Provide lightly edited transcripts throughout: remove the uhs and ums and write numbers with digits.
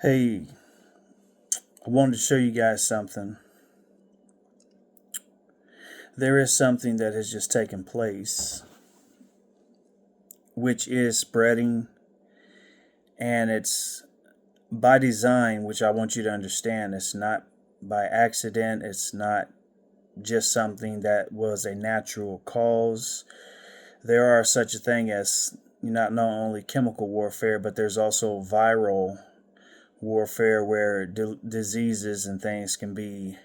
Hey, I wanted to show you guys something. There is something that has just taken place, which is spreading, and it's by design, which I want you to understand. It's not by accident, it's not just something that was a natural cause. There are such a thing as not only chemical warfare, but there's also viral warfare where diseases and things can be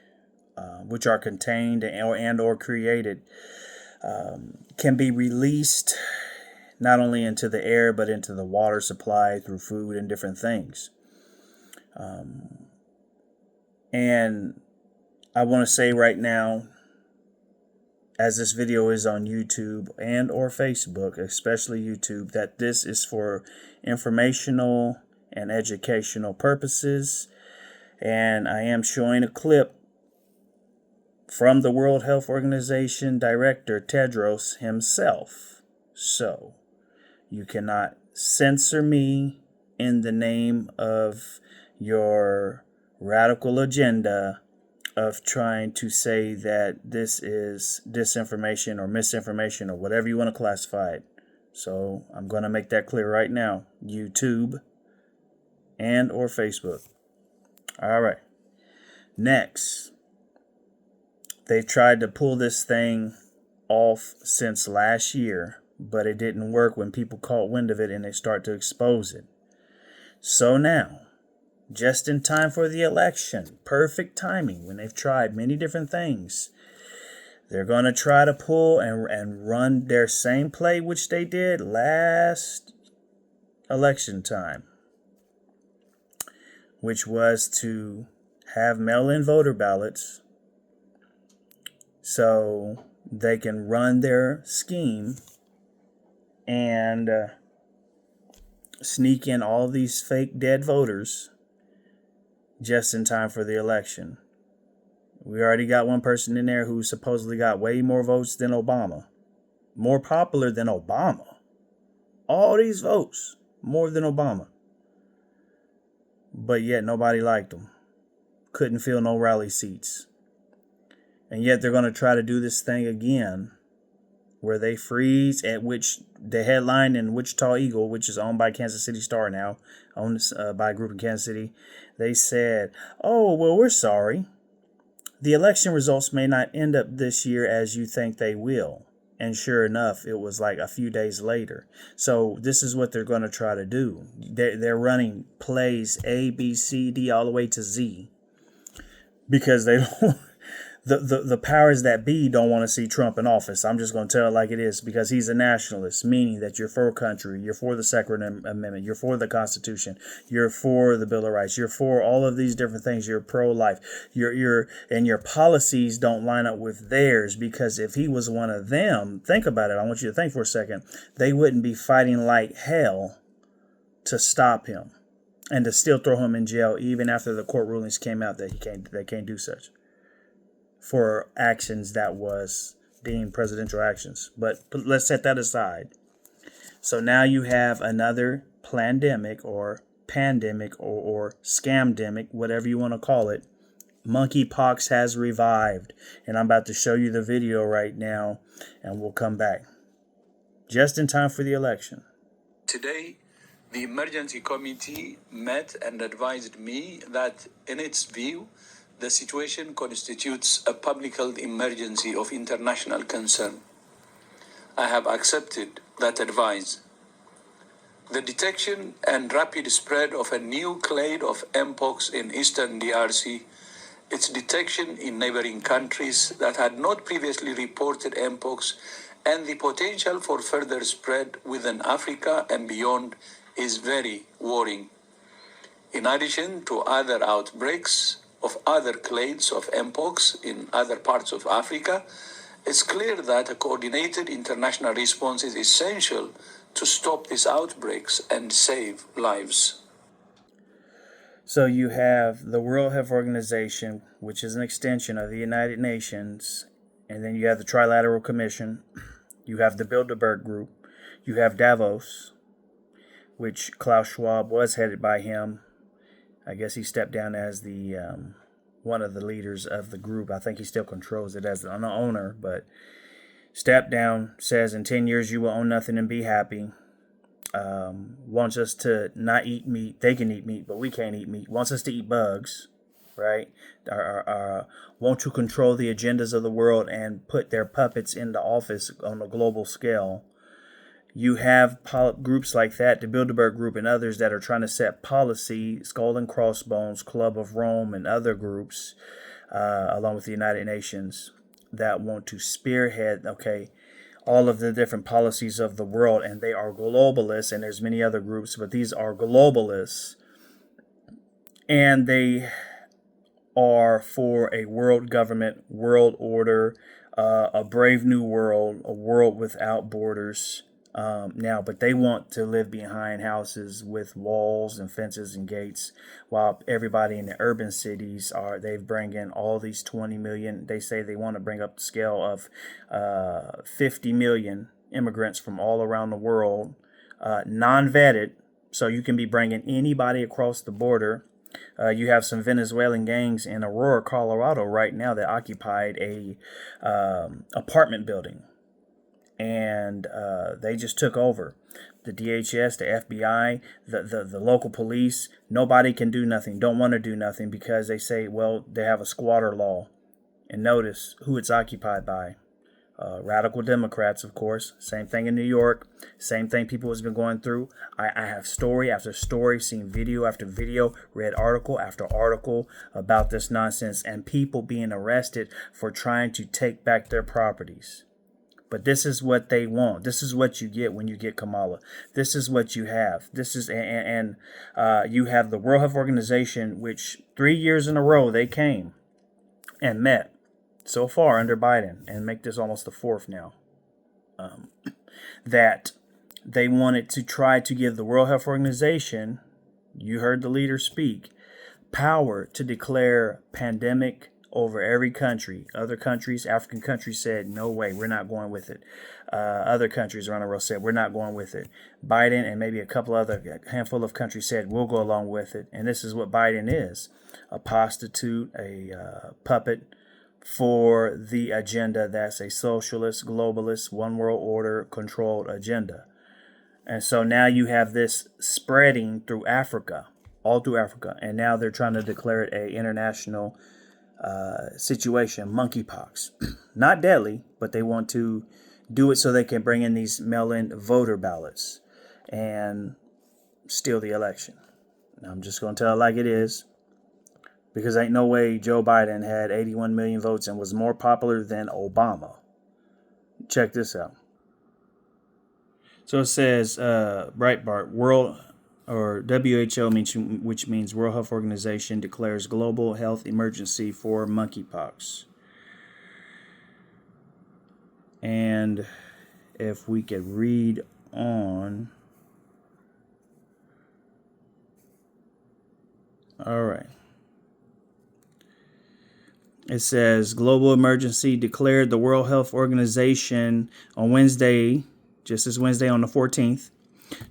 which are contained and or created, can be released not only into the air but into the water supply through food and different things. And I want to say right now, as this video is on YouTube and or Facebook, especially YouTube, that this is for informational and educational purposes. And I am showing a clip from the World Health Organization Director Tedros himself. So you cannot censor me in the name of your radical agenda of trying to say that this is disinformation or misinformation or whatever you want to classify it. So I'm going to make that clear right now. YouTube and or Facebook. All right. Next. They've tried to pull this thing off since last year, but it didn't work when people caught wind of it and they start to expose it. So now, just in time for the election, perfect timing, when they've tried many different things, they're going to try to pull and run their same play which they did last election time, which was to have mail-in voter ballots so they can run their scheme and sneak in all these fake dead voters just in time for the election. We already got one person in there who supposedly got way more votes than Obama. More popular than Obama. All these votes, more than Obama. But yet nobody liked him. Couldn't fill no rally seats. And yet they're going to try to do this thing again where they freeze, at which the headline in Wichita Eagle, which is owned by Kansas City Star now, owned by a group in Kansas City, they said, oh, well, we're sorry. The election results may not end up this year as you think they will. And sure enough, it was like a few days later. So this is what they're going to try to do. They're running plays A, B, C, D, all the way to Z. Because they don't... The powers that be don't want to see Trump in office. I'm just going to tell it like it is, because he's a nationalist, meaning that you're for country, you're for the Second Amendment, you're for the Constitution, you're for the Bill of Rights, you're for all of these different things, you're pro-life, and your policies don't line up with theirs, because if he was one of them, think about it, I want you to think for a second, they wouldn't be fighting like hell to stop him and to still throw him in jail even after the court rulings came out that they can't do such for actions that was deemed presidential actions. But let's set that aside. So now you have another pandemic or scamdemic, whatever you want to call it. Monkeypox has revived. And I'm about to show you the video right now, and we'll come back. Just in time for the election. Today, the emergency committee met and advised me that, in its view, the situation constitutes a public health emergency of international concern. I have accepted that advice. The detection and rapid spread of a new clade of Mpox in eastern DRC, its detection in neighboring countries that had not previously reported Mpox, and the potential for further spread within Africa and beyond is very worrying. In addition to other outbreaks of other clades of Mpox in other parts of Africa, it's clear that a coordinated international response is essential to stop these outbreaks and save lives. So you have the World Health Organization, which is an extension of the United Nations, and then you have the Trilateral Commission, you have the Bilderberg Group, you have Davos, which Klaus Schwab was headed by him. I guess he stepped down as the one of the leaders of the group. I think he still controls it as an owner, but stepped down, says in 10 years you will own nothing and be happy. Wants us to not eat meat. They can eat meat, but we can't eat meat. Wants us to eat bugs, right? Want to control the agendas of the world and put their puppets into office on a global scale. You have groups like that, the Bilderberg Group and others that are trying to set policy, Skull and Crossbones, Club of Rome, and other groups, along with the United Nations, that want to spearhead, all of the different policies of the world. And they are globalists, and there's many other groups, but these are globalists. And they are for a world government, world order, a brave new world, a world without borders. But they want to live behind houses with walls and fences and gates, while everybody in the urban cities they've bring in all these 20 million. They say they want to bring up the scale of 50 million immigrants from all around the world, non-vetted. So you can be bringing anybody across the border. You have some Venezuelan gangs in Aurora, Colorado right now that occupied a apartment building. And they just took over. The DHS, the FBI, the local police, nobody can do nothing, don't want to do nothing, because they say, well, they have a squatter law. And notice who it's occupied by. Radical Democrats, of course. Same thing in New York. Same thing people has been going through. I have story after story, seen video after video, read article after article about this nonsense, and people being arrested for trying to take back their properties. But this is what they want. This is what you get when you get Kamala. This is what you have. This is and you have the World Health Organization, which 3 years in a row they came and met so far under Biden, and make this almost the fourth now. That they wanted to try to give the World Health Organization, you heard the leader speak, power to declare pandemic over every country. Other countries, African countries, said, no way, we're not going with it. Other countries around the world said, we're not going with it. Biden and maybe a couple other handful of countries said, we'll go along with it. And this is what Biden is: a prostitute, a puppet for the agenda that's a socialist, globalist, one world order controlled agenda. And so now you have this spreading through Africa, all through Africa. And now they're trying to declare it a international situation, monkeypox. Not deadly, but they want to do it so they can bring in these mail-in voter ballots and steal the election. Now, I'm just going to tell it like it is, because ain't no way Joe Biden had 81 million votes and was more popular than Obama. Check this out. So it says, Breitbart, World or WHO, which means World Health Organization, declares global health emergency for monkeypox. And if we could read on. All right. It says global emergency declared. The World Health Organization on Wednesday, just this Wednesday on the 14th,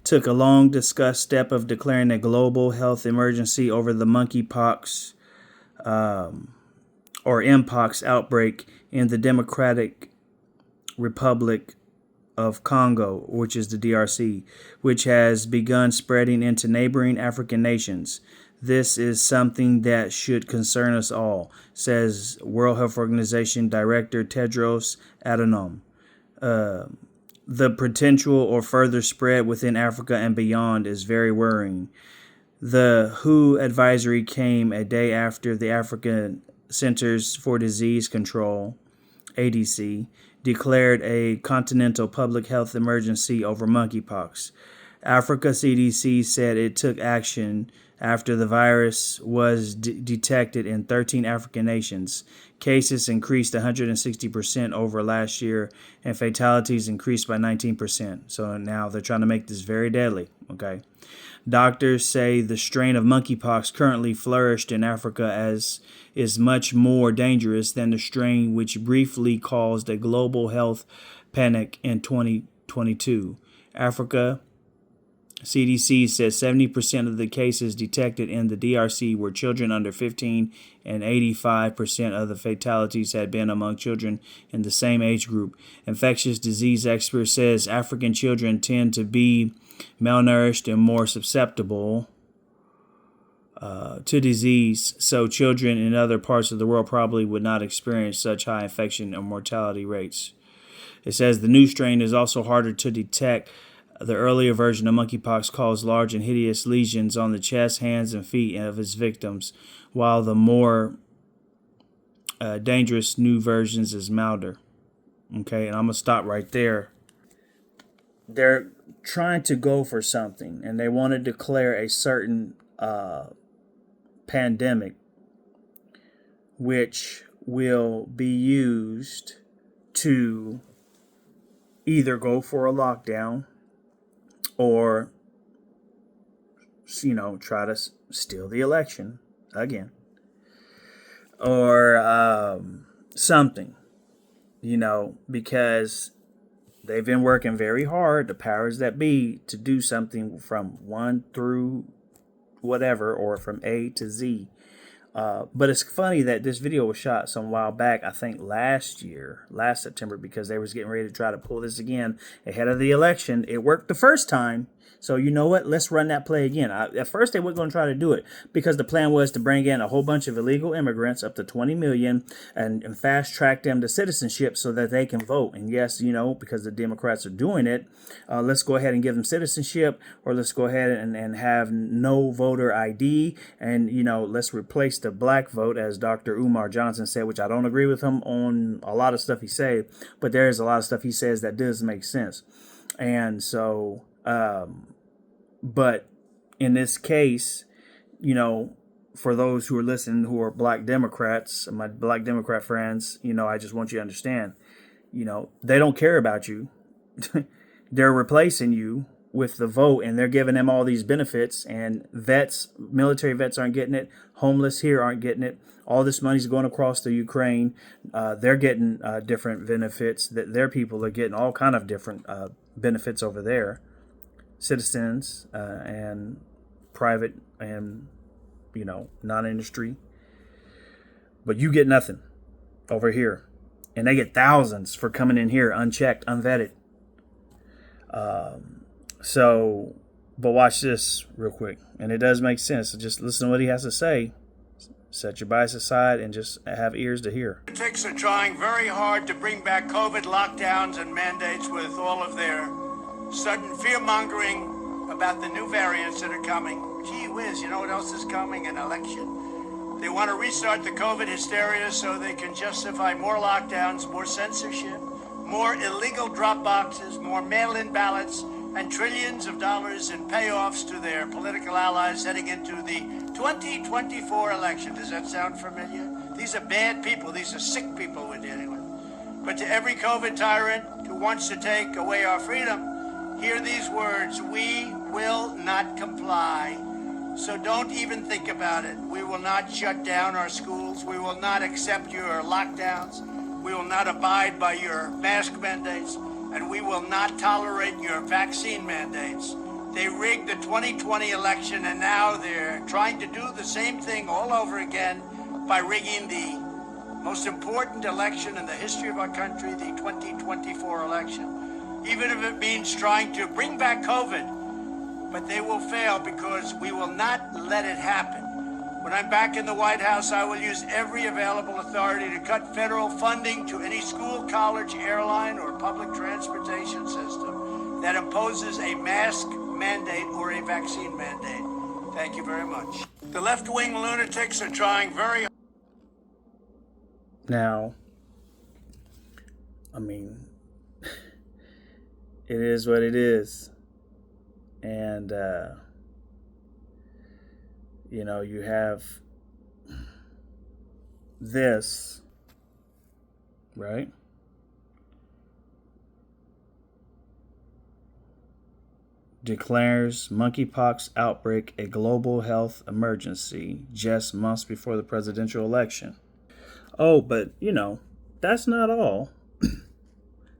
took a long discussed step of declaring a global health emergency over the monkeypox or mpox outbreak in the Democratic Republic of Congo, which is the DRC, which has begun spreading into neighboring African nations. This is something that should concern us all, says World Health Organization Director Tedros Adhanom. The potential or further spread within Africa and beyond is very worrying. The WHO advisory came a day after the African Centers for Disease Control, ADC, declared a continental public health emergency over monkeypox. Africa CDC said it took action after the virus was detected in 13 African nations. Cases increased 160% over last year, and fatalities increased by 19%. So now they're trying to make this very deadly, okay? Doctors say the strain of monkeypox currently flourished in Africa is much more dangerous than the strain which briefly caused a global health panic in 2022. Africa CDC says 70% of the cases detected in the DRC were children under 15, and 85% of the fatalities had been among children in the same age group. Infectious disease expert says African children tend to be malnourished and more susceptible to disease, so children in other parts of the world probably would not experience such high infection or mortality rates. It says the new strain is also harder to detect. The earlier version of monkeypox caused large and hideous lesions on the chest, hands, and feet of its victims, while the more dangerous new versions is milder. Okay, and I'm going to stop right there. They're trying to go for something, and they want to declare a certain pandemic, which will be used to either go for a lockdown or, try to steal the election again, or something, because they've been working very hard, the powers that be, to do something from 1 through whatever, or from A to Z. But it's funny that this video was shot some while back, I think last September, because they was getting ready to try to pull this again ahead of the election. It worked the first time. So you know what? Let's run that play again. At first, they weren't going to try to do it because the plan was to bring in a whole bunch of illegal immigrants, up to 20 million, and fast track them to citizenship so that they can vote. And yes, because the Democrats are doing it, let's go ahead and give them citizenship, or let's go ahead and have no voter ID. And, let's replace the black vote, as Dr. Umar Johnson said, which I don't agree with him on a lot of stuff he said, but there is a lot of stuff he says that does make sense. And so, but in this case, for those who are listening who are black Democrats, my black Democrat friends, I just want you to understand, they don't care about you. They're replacing you with the vote, and they're giving them all these benefits, and military vets aren't getting it. Homeless here aren't getting it. All this money's going across to Ukraine. They're getting different benefits. That their people are getting all kind of different benefits over there. Citizens and private and, non-industry. But you get nothing over here. And they get thousands for coming in here unchecked, unvetted. But watch this real quick. And it does make sense. So just listen to what he has to say. Set your bias aside and just have ears to hear. Politics are trying very hard to bring back COVID lockdowns and mandates with all of their sudden fear-mongering about the new variants that are coming. Gee whiz, you know what else is coming? An election. They want to restart the COVID hysteria so they can justify more lockdowns, more censorship, more illegal drop boxes, more mail-in ballots, and trillions of dollars in payoffs to their political allies heading into the 2024 election. Does that sound familiar? These are bad people. These are sick people we're dealing with. But to every COVID tyrant who wants to take away our freedom, hear these words: we will not comply. So don't even think about it. We will not shut down our schools. We will not accept your lockdowns. We will not abide by your mask mandates. And we will not tolerate your vaccine mandates. They rigged the 2020 election, and now they're trying to do the same thing all over again by rigging the most important election in the history of our country, the 2024 election. Even if it means trying to bring back COVID, but they will fail because we will not let it happen. When I'm back in the White House, I will use every available authority to cut federal funding to any school, college, airline, or public transportation system that imposes a mask mandate or a vaccine mandate. Thank you very much. The left-wing lunatics are trying very hard. Now, I mean, it is what it is. And, you have this, right? Declares monkeypox outbreak a global health emergency just months before the presidential election. Oh, but, that's not all.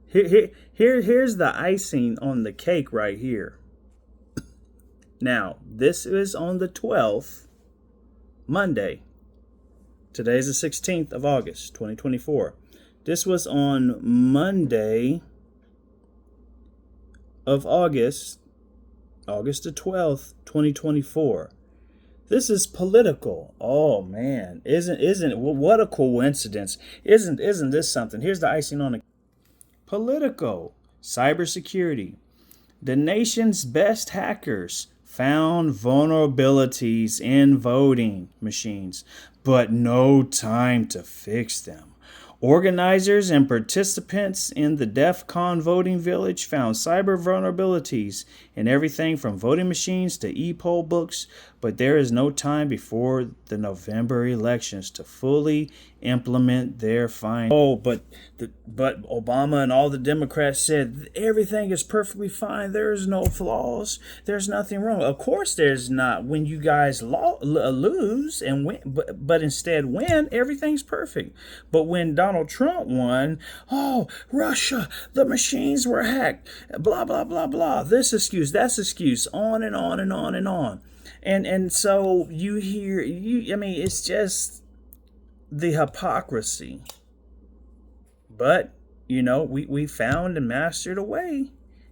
Here's the icing on the cake right here. Now, this is on the 12th, Monday. Today's the 16th of August, 2024. This was on Monday of August the 12th, 2024. This is political. Oh man, isn't it? What a coincidence! Isn't this something? Here's the icing on the political cybersecurity. The nation's best hackers found vulnerabilities in voting machines, but no time to fix them. Organizers and participants in the DEF CON voting village found cyber vulnerabilities in everything from voting machines to e-poll books, but there is no time before the November elections to fully implement their findings. Oh, but Obama and all the Democrats said everything is perfectly fine. There's no flaws. There's nothing wrong. Of course there's not. When you guys lose and win, but instead win, everything's perfect. But when Donald Trump won, oh, Russia, the machines were hacked, blah, blah, blah, blah. This excuse, that's excuse, on and on and on and on. And so you hear, it's just the hypocrisy. But, we found and mastered a way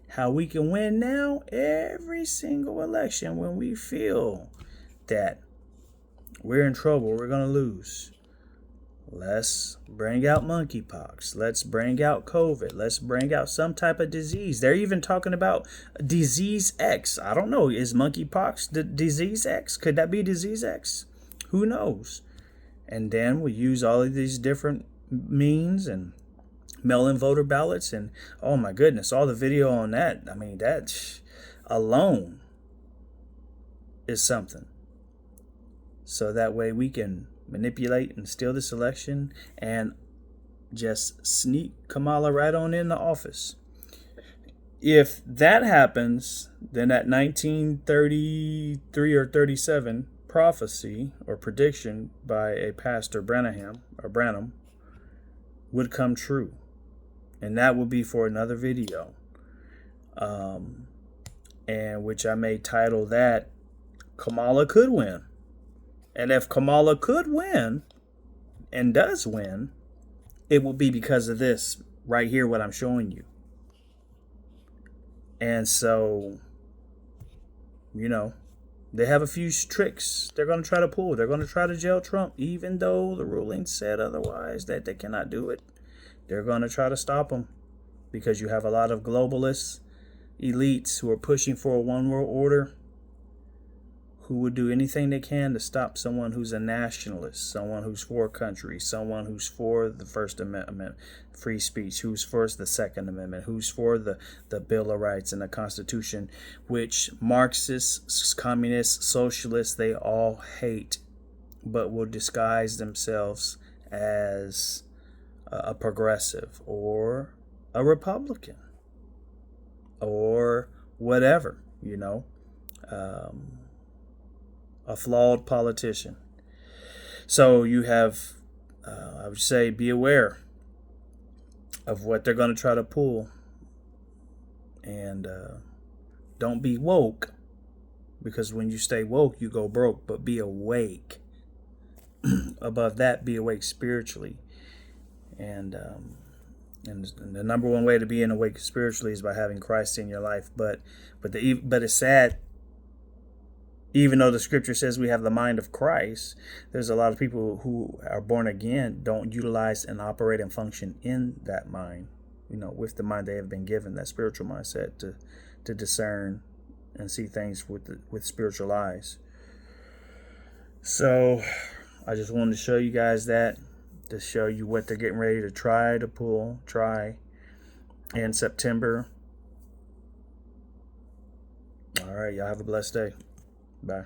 how we can win now every single election when we feel that we're in trouble, we're going to lose. Let's bring out monkeypox. Let's bring out COVID. Let's bring out some type of disease. They're even talking about disease X. I don't know. Is monkeypox the disease X? Could that be disease X? Who knows? And then we use all of these different means and mail-in voter ballots. And oh my goodness, all the video on that. That alone is something. So that way we can manipulate and steal this election and just sneak Kamala right on into office. If that happens, then that 1933 or 37 prophecy or prediction by a pastor Branham would come true. And that will be for another video. And which I may title that Kamala Could Win. And if Kamala could win, and does win, it will be because of this right here, what I'm showing you. And so, they have a few tricks they're going to try to pull. They're going to try to jail Trump, even though the ruling said otherwise, that they cannot do it. They're going to try to stop him because you have a lot of globalist elites who are pushing for a one world order, who would do anything they can to stop someone who's a nationalist, someone who's for country, someone who's for the First Amendment, free speech, who's for the Second Amendment, who's for the Bill of Rights and the Constitution, which Marxists, communists, socialists, they all hate, but will disguise themselves as a progressive or a Republican or whatever, a flawed politician. So you have, I would say, be aware of what they're going to try to pull. And don't be woke, because when you stay woke, you go broke. But be awake. Above that, be awake spiritually. And the number one way to be awake spiritually is by having Christ in your life. But it's sad. Even though the scripture says we have the mind of Christ, there's a lot of people who are born again don't utilize and operate and function in that mind, with the mind they have been given, that spiritual mindset to discern and see things with spiritual eyes. So I just wanted to show you guys that, to show you what they're getting ready to try in September. All right, y'all have a blessed day. Bye.